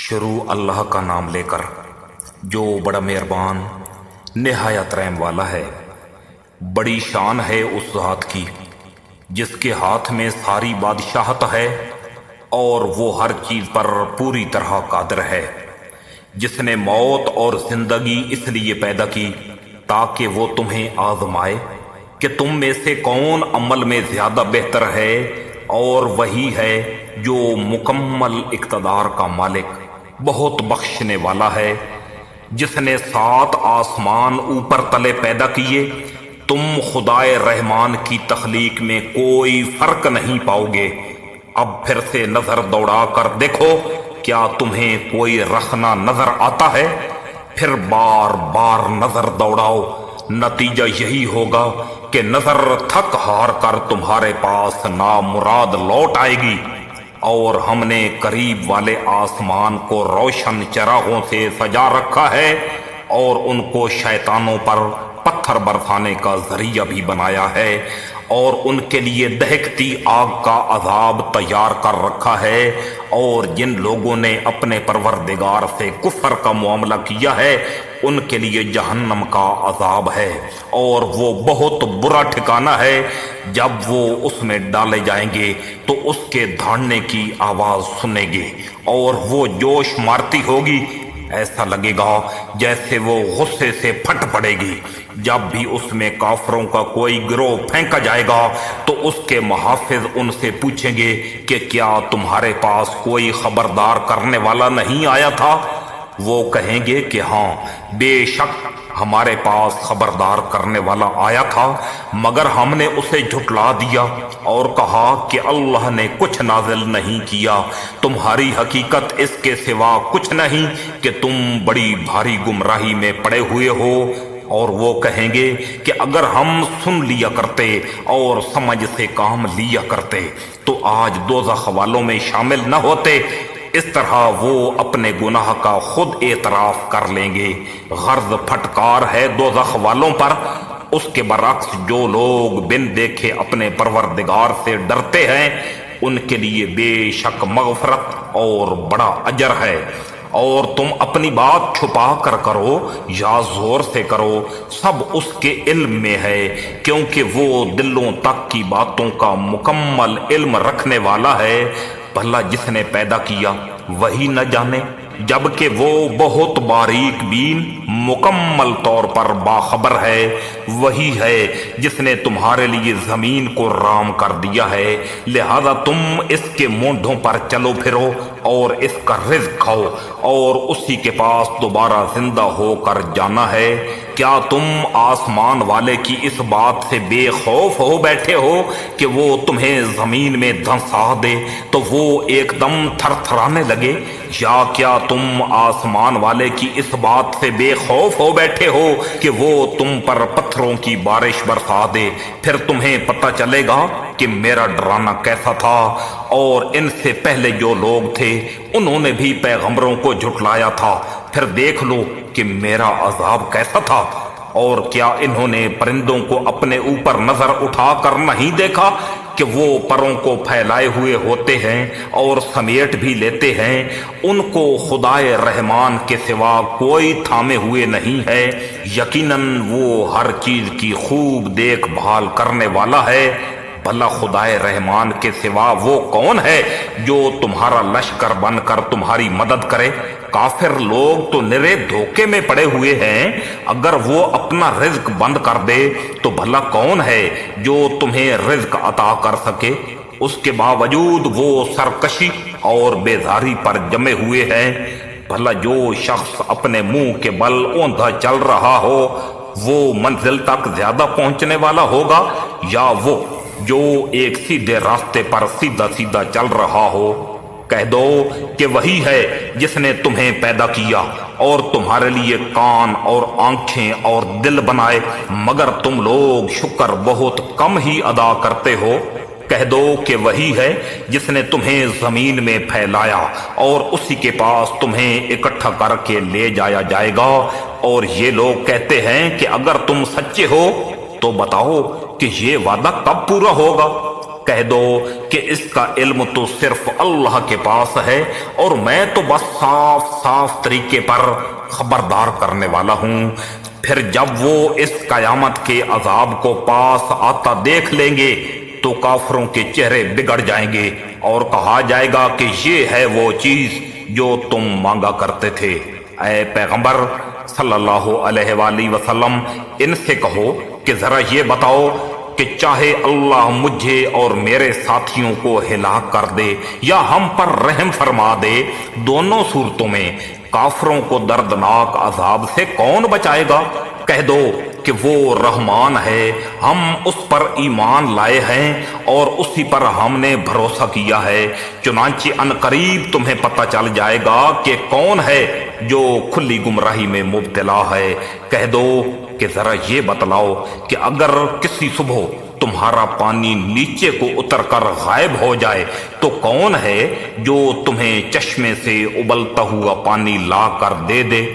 شروع اللہ کا نام لے کر جو بڑا مہربان نہایت رحم والا ہے۔ بڑی شان ہے اس ذات کی جس کے ہاتھ میں ساری بادشاہت ہے اور وہ ہر چیز پر پوری طرح قادر ہے، جس نے موت اور زندگی اس لیے پیدا کی تاکہ وہ تمہیں آزمائے کہ تم میں سے کون عمل میں زیادہ بہتر ہے، اور وہی ہے جو مکمل اقتدار کا مالک بہت بخشنے والا ہے، جس نے 7 آسمان اوپر تلے پیدا کیے۔ تم خدائے رحمان کی تخلیق میں کوئی فرق نہیں پاؤ گے۔ اب پھر سے نظر دوڑا کر دیکھو، کیا تمہیں کوئی رخنہ نظر آتا ہے؟ پھر بار بار نظر دوڑاؤ، نتیجہ یہی ہوگا کہ نظر تھک ہار کر تمہارے پاس نامراد لوٹ آئے گی۔ اور ہم نے قریب والے آسمان کو روشن چراغوں سے سجا رکھا ہے اور ان کو شیطانوں پر پتھر برسانے کا ذریعہ بھی بنایا ہے، اور ان کے لیے دہکتی آگ کا عذاب تیار کر رکھا ہے۔ اور جن لوگوں نے اپنے پروردگار سے کفر کا معاملہ کیا ہے ان کے لیے جہنم کا عذاب ہے، اور وہ بہت برا ٹھکانہ ہے۔ جب وہ اس میں ڈالے جائیں گے تو اس کے دھاڑنے کی آواز سنیں گے اور وہ جوش مارتی ہوگی، ایسا لگے گا جیسے وہ غصے سے پھٹ پڑے گی۔ جب بھی اس میں کافروں کا کوئی گروہ پھینکا جائے گا تو اس کے محافظ ان سے پوچھیں گے کہ کیا تمہارے پاس کوئی خبردار کرنے والا نہیں آیا تھا؟ وہ کہیں گے کہ ہاں، بے شک ہمارے پاس خبردار کرنے والا آیا تھا، مگر ہم نے اسے جھٹلا دیا اور کہا کہ اللہ نے کچھ نازل نہیں کیا، تمہاری حقیقت اس کے سوا کچھ نہیں کہ تم بڑی بھاری گمراہی میں پڑے ہوئے ہو۔ اور وہ کہیں گے کہ اگر ہم سن لیا کرتے اور سمجھ سے کام لیا کرتے تو آج دوزخ والوں میں شامل نہ ہوتے۔ اس طرح وہ اپنے گناہ کا خود اعتراف کر لیں گے۔ غرض پھٹکار ہے دوزخ والوں پر۔ اس کے برعکس جو لوگ بن دیکھے اپنے پروردگار سے ڈرتے ہیں ان کے لیے بے شک مغفرت اور بڑا اجر ہے۔ اور تم اپنی بات چھپا کر کرو یا زور سے کرو، سب اس کے علم میں ہے، کیونکہ وہ دلوں تک کی باتوں کا مکمل علم رکھنے والا ہے۔ بھلا جس نے پیدا کیا وہی نہ جانے، جبکہ وہ بہت باریک بین مکمل طور پر باخبر ہے۔ وہی ہے جس نے تمہارے لیے زمین کو رام کر دیا ہے، لہذا تم اس کے مونڈھوں پر چلو پھرو اور اس کا رزق کھاؤ، اور اسی کے پاس دوبارہ زندہ ہو کر جانا ہے۔ کیا تم آسمان والے کی اس بات سے بے خوف ہو بیٹھے ہو کہ وہ تمہیں زمین میں دھنسا دے تو وہ ایک دم تھر تھرانے لگے؟ یا کیا تم آسمان والے کی اس بات سے بے خوف ہو بیٹھے ہو کہ وہ تم پر پتھروں کی بارش برسا دے؟ پھر تمہیں پتہ چلے گا کہ میرا ڈرانا کیسا تھا۔ اور ان سے پہلے جو لوگ تھے انہوں نے بھی پیغمبروں کو جھٹلایا تھا، پھر دیکھ لو کہ میرا عذاب کیسا تھا۔ اور کیا انہوں نے پرندوں کو اپنے اوپر نظر اٹھا کر نہیں دیکھا کہ وہ پروں کو پھیلائے ہوئے ہوتے ہیں اور سمیٹ بھی لیتے ہیں؟ ان کو خدائے رحمان کے سوا کوئی تھامے ہوئے نہیں ہے، یقیناً وہ ہر چیز کی خوب دیکھ بھال کرنے والا ہے۔ بھلا خدائے رحمان کے سوا وہ کون ہے جو تمہارا لشکر بن کر تمہاری مدد کرے؟ کافر لوگ تو نرے دھوکے میں پڑے ہوئے ہیں۔ اگر وہ اپنا رزق بند کر دے تو بھلا کون ہے جو تمہیں رزق عطا کر سکے؟ اس کے باوجود وہ سرکشی اور بیزاری پر جمے ہوئے ہیں۔ بھلا جو شخص اپنے منہ کے بل اوندھا چل رہا ہو وہ منزل تک زیادہ پہنچنے والا ہوگا، یا وہ جو ایک سیدھے راستے پر سیدھا سیدھا چل رہا ہو؟ کہہ دو کہ وہی ہے جس نے تمہیں پیدا کیا اور تمہارے لیے کان اور آنکھیں اور دل بنائے، مگر تم لوگ شکر بہت کم ہی ادا کرتے ہو۔ کہہ دو کہ وہی ہے جس نے تمہیں زمین میں پھیلایا اور اسی کے پاس تمہیں اکٹھا کر کے لے جایا جائے گا۔ اور یہ لوگ کہتے ہیں کہ اگر تم سچے ہو تو بتاؤ کہ یہ وعدہ کب پورا ہوگا؟ کہہ دو کہ اس کا علم تو صرف اللہ کے پاس ہے اور میں تو بس صاف صاف طریقے پر خبردار کرنے والا ہوں۔ پھر جب وہ اس قیامت کے عذاب کو پاس آتا دیکھ لیں گے تو کافروں کے چہرے بگڑ جائیں گے اور کہا جائے گا کہ یہ ہے وہ چیز جو تم مانگا کرتے تھے۔ اے پیغمبر صلی اللہ علیہ وآلہ وسلم، ان سے کہو کہ ذرا یہ بتاؤ کہ چاہے اللہ مجھے اور میرے ساتھیوں کو ہلاک کر دے یا ہم پر رحم فرما دے، دونوں صورتوں میں کافروں کو دردناک عذاب سے کون بچائے گا؟ کہہ دو کہ وہ رحمان ہے، ہم اس پر ایمان لائے ہیں اور اسی پر ہم نے بھروسہ کیا ہے، چنانچہ عنقریب تمہیں پتہ چل جائے گا کہ کون ہے جو کھلی گمراہی میں مبتلا ہے۔ کہہ دو کہ ذرا یہ بتلاؤ کہ اگر کسی صبح تمہارا پانی نیچے کو اتر کر غائب ہو جائے تو کون ہے جو تمہیں چشمے سے ابلتا ہوا پانی لا کر دے دے؟